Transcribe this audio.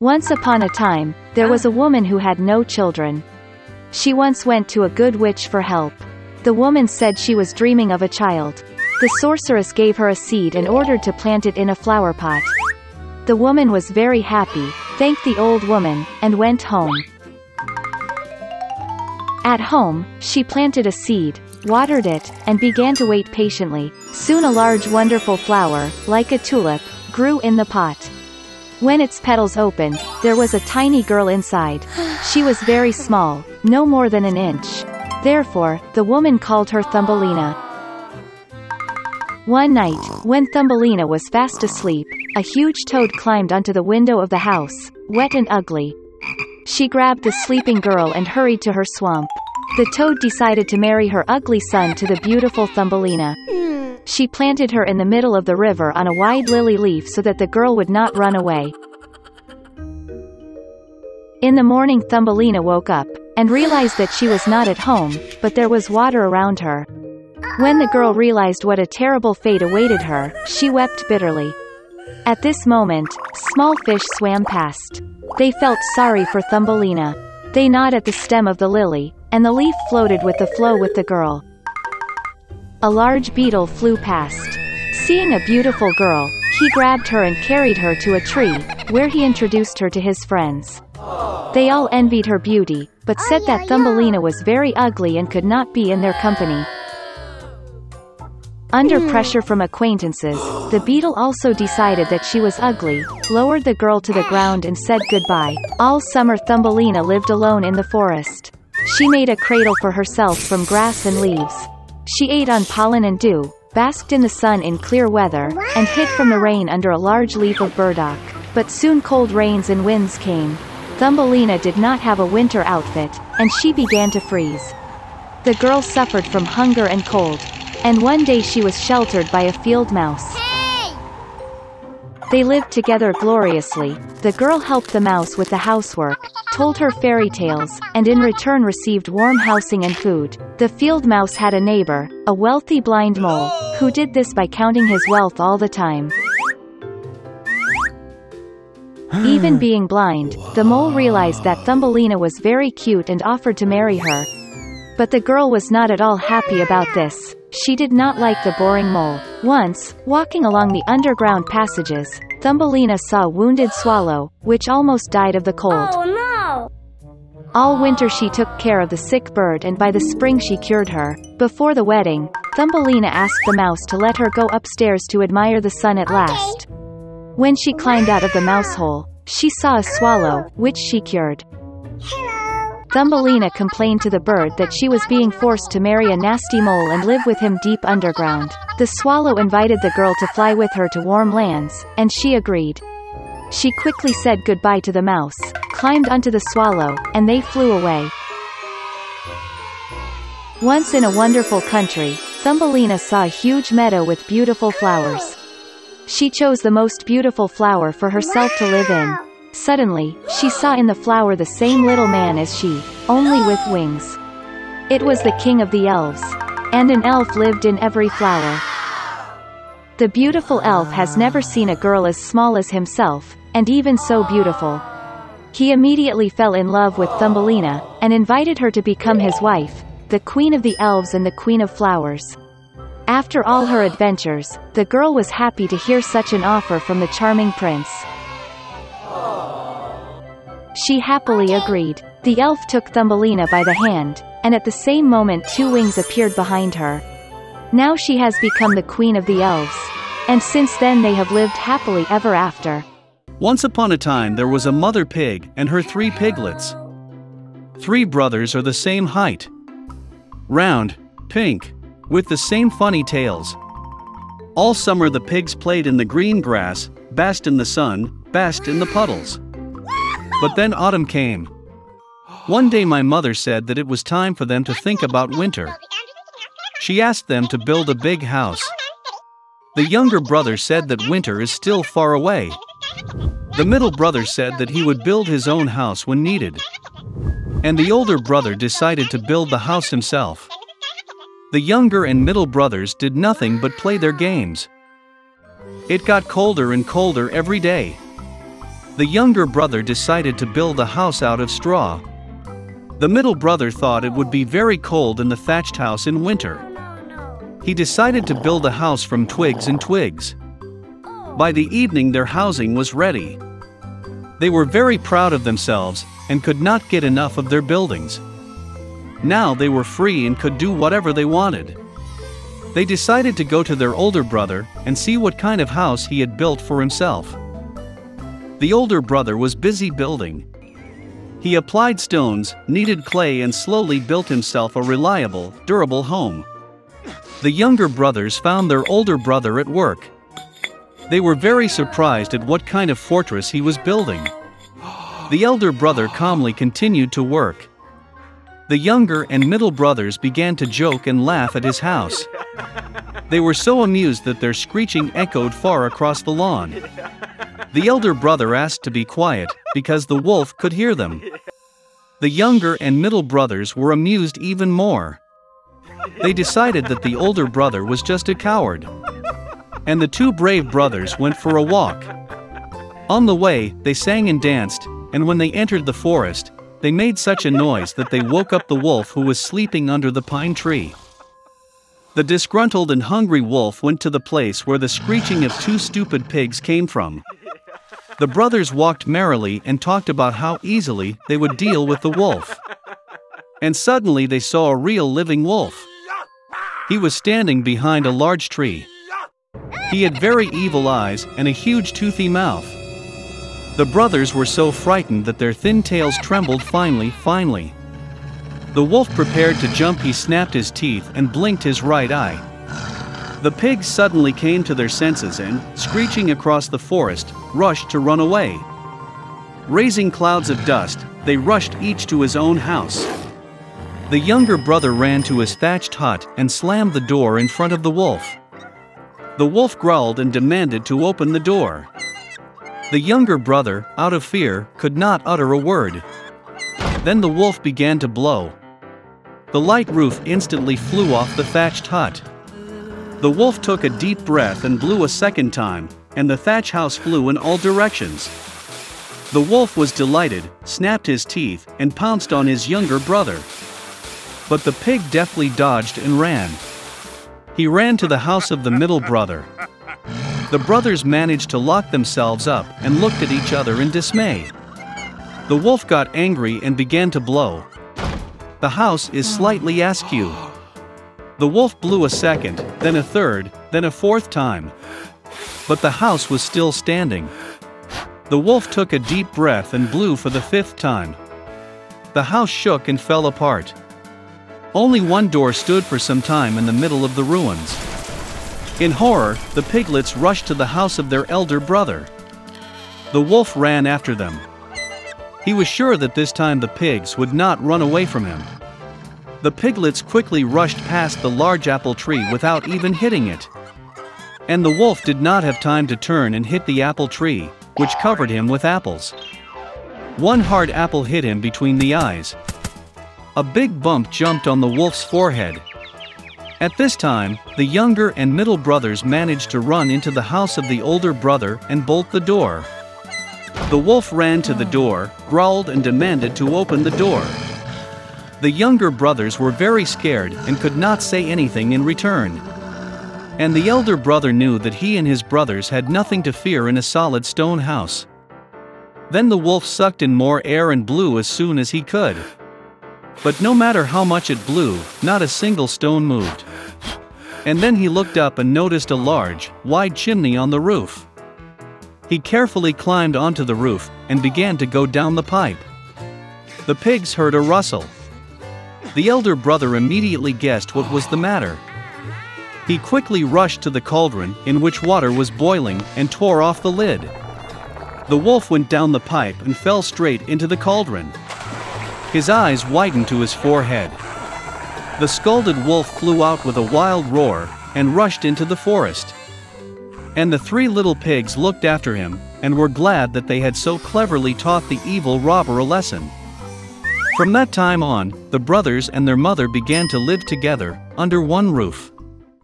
Once upon a time, there was a woman who had no children. She once went to a good witch for help. The woman said she was dreaming of a child. The sorceress gave her a seed and ordered to plant it in a flower pot. The woman was very happy, thanked the old woman, and went home. At home, she planted a seed, watered it, and began to wait patiently. Soon a large wonderful flower, like a tulip, grew in the pot. When its petals opened, there was a tiny girl inside. She was very small, no more than an inch. Therefore, the woman called her Thumbelina. One night, when Thumbelina was fast asleep, a huge toad climbed onto the window of the house, wet and ugly. She grabbed the sleeping girl and hurried to her swamp. The toad decided to marry her ugly son to the beautiful Thumbelina. She planted her in the middle of the river on a wide lily leaf so that the girl would not run away. In the morning, Thumbelina woke up, and realized that she was not at home, but there was water around her. When the girl realized what a terrible fate awaited her, she wept bitterly. At this moment, small fish swam past. They felt sorry for Thumbelina. They gnawed at the stem of the lily, and the leaf floated with the flow with the girl. A large beetle flew past. Seeing a beautiful girl, he grabbed her and carried her to a tree, where he introduced her to his friends. They all envied her beauty, but said that Thumbelina was very ugly and could not be in their company. Under pressure from acquaintances, the beetle also decided that she was ugly, lowered the girl to the ground and said goodbye. All summer Thumbelina lived alone in the forest. She made a cradle for herself from grass and leaves. She ate on pollen and dew, basked in the sun in clear weather, and hid from the rain under a large leaf of burdock. But soon cold rains and winds came. Thumbelina did not have a winter outfit, and she began to freeze. The girl suffered from hunger and cold. And one day she was sheltered by a field mouse. Hey! They lived together gloriously. The girl helped the mouse with the housework, told her fairy tales, and in return received warm housing and food. The field mouse had a neighbor, a wealthy blind mole, who did this by counting his wealth all the time. Even being blind, the mole realized that Thumbelina was very cute and offered to marry her. But the girl was not at all happy about this. She did not like the boring mole. Once, walking along the underground passages, Thumbelina saw a wounded swallow, which almost died of the cold. Oh no! All winter she took care of the sick bird and by the spring she cured her. Before the wedding, Thumbelina asked the mouse to let her go upstairs to admire the sun at last. When she climbed out of the mouse hole, she saw a swallow, which she cured. Thumbelina complained to the bird that she was being forced to marry a nasty mole and live with him deep underground. The swallow invited the girl to fly with her to warm lands, and she agreed. She quickly said goodbye to the mouse, climbed onto the swallow, and they flew away. Once in a wonderful country, Thumbelina saw a huge meadow with beautiful flowers. She chose the most beautiful flower for herself to live in. Suddenly, she saw in the flower the same little man as she, only with wings. It was the king of the elves. And an elf lived in every flower. The beautiful elf has never seen a girl as small as himself, and even so beautiful. He immediately fell in love with Thumbelina, and invited her to become his wife, the queen of the elves and the queen of flowers. After all her adventures, the girl was happy to hear such an offer from the charming prince. She happily agreed. The elf took Thumbelina by the hand, and at the same moment 2 wings appeared behind her. Now she has become the queen of the elves. And since then they have lived happily ever after. Once upon a time there was a mother pig and her 3 piglets. 3 brothers are the same height. Round, pink, with the same funny tails. All summer the pigs played in the green grass, basked in the sun, basked in the puddles. But then autumn came. One day my mother said that it was time for them to think about winter. She asked them to build a big house. The younger brother said that winter is still far away. The middle brother said that he would build his own house when needed. And the older brother decided to build the house himself. The younger and middle brothers did nothing but play their games. It got colder and colder every day. The younger brother decided to build a house out of straw. The middle brother thought it would be very cold in the thatched house in winter. He decided to build a house from twigs and twigs. By the evening their housing was ready. They were very proud of themselves and could not get enough of their buildings. Now they were free and could do whatever they wanted. They decided to go to their older brother and see what kind of house he had built for himself. The older brother was busy building. He applied stones, kneaded clay, and slowly built himself a reliable, durable home. The younger brothers found their older brother at work. They were very surprised at what kind of fortress he was building. The elder brother calmly continued to work. The younger and middle brothers began to joke and laugh at his house. They were so amused that their screeching echoed far across the lawn. The elder brother asked to be quiet, because the wolf could hear them. The younger and middle brothers were amused even more. They decided that the older brother was just a coward. And the two brave brothers went for a walk. On the way, they sang and danced, and when they entered the forest, they made such a noise that they woke up the wolf who was sleeping under the pine tree. The disgruntled and hungry wolf went to the place where the screeching of two stupid pigs came from. The brothers walked merrily and talked about how easily they would deal with the wolf. And suddenly they saw a real living wolf. He was standing behind a large tree. He had very evil eyes and a huge toothy mouth. The brothers were so frightened that their thin tails trembled finely. The wolf prepared to jump. He snapped his teeth and blinked his right eye. The pigs suddenly came to their senses and, screeching across the forest, rushed to run away. Raising clouds of dust, they rushed each to his own house. The younger brother ran to his thatched hut and slammed the door in front of the wolf. The wolf growled and demanded to open the door. The younger brother, out of fear, could not utter a word. Then the wolf began to blow. The light roof instantly flew off the thatched hut. The wolf took a deep breath and blew a second time, and the thatch house flew in all directions. The wolf was delighted, snapped his teeth, and pounced on his younger brother. But the pig deftly dodged and ran. He ran to the house of the middle brother. The brothers managed to lock themselves up and looked at each other in dismay. The wolf got angry and began to blow. The house is slightly askew. The wolf blew a second, then a third, then a fourth time. But the house was still standing. The wolf took a deep breath and blew for the fifth time. The house shook and fell apart. Only one door stood for some time in the middle of the ruins. In horror, the piglets rushed to the house of their elder brother. The wolf ran after them. He was sure that this time the pigs would not run away from him. The piglets quickly rushed past the large apple tree without even hitting it. And the wolf did not have time to turn and hit the apple tree, which covered him with apples. One hard apple hit him between the eyes. A big bump jumped on the wolf's forehead. At this time, the younger and middle brothers managed to run into the house of the older brother and bolt the door. The wolf ran to the door, growled and demanded to open the door. The younger brothers were very scared and could not say anything in return. And the elder brother knew that he and his brothers had nothing to fear in a solid stone house. Then the wolf sucked in more air and blew as soon as he could. But no matter how much it blew, not a single stone moved. And then he looked up and noticed a large, wide chimney on the roof. He carefully climbed onto the roof and began to go down the pipe. The pigs heard a rustle. The elder brother immediately guessed what was the matter. He quickly rushed to the cauldron in which water was boiling and tore off the lid. The wolf went down the pipe and fell straight into the cauldron. His eyes widened to his forehead. The scalded wolf flew out with a wild roar and rushed into the forest. And the three little pigs looked after him and were glad that they had so cleverly taught the evil robber a lesson. From that time on, the brothers and their mother began to live together under one roof.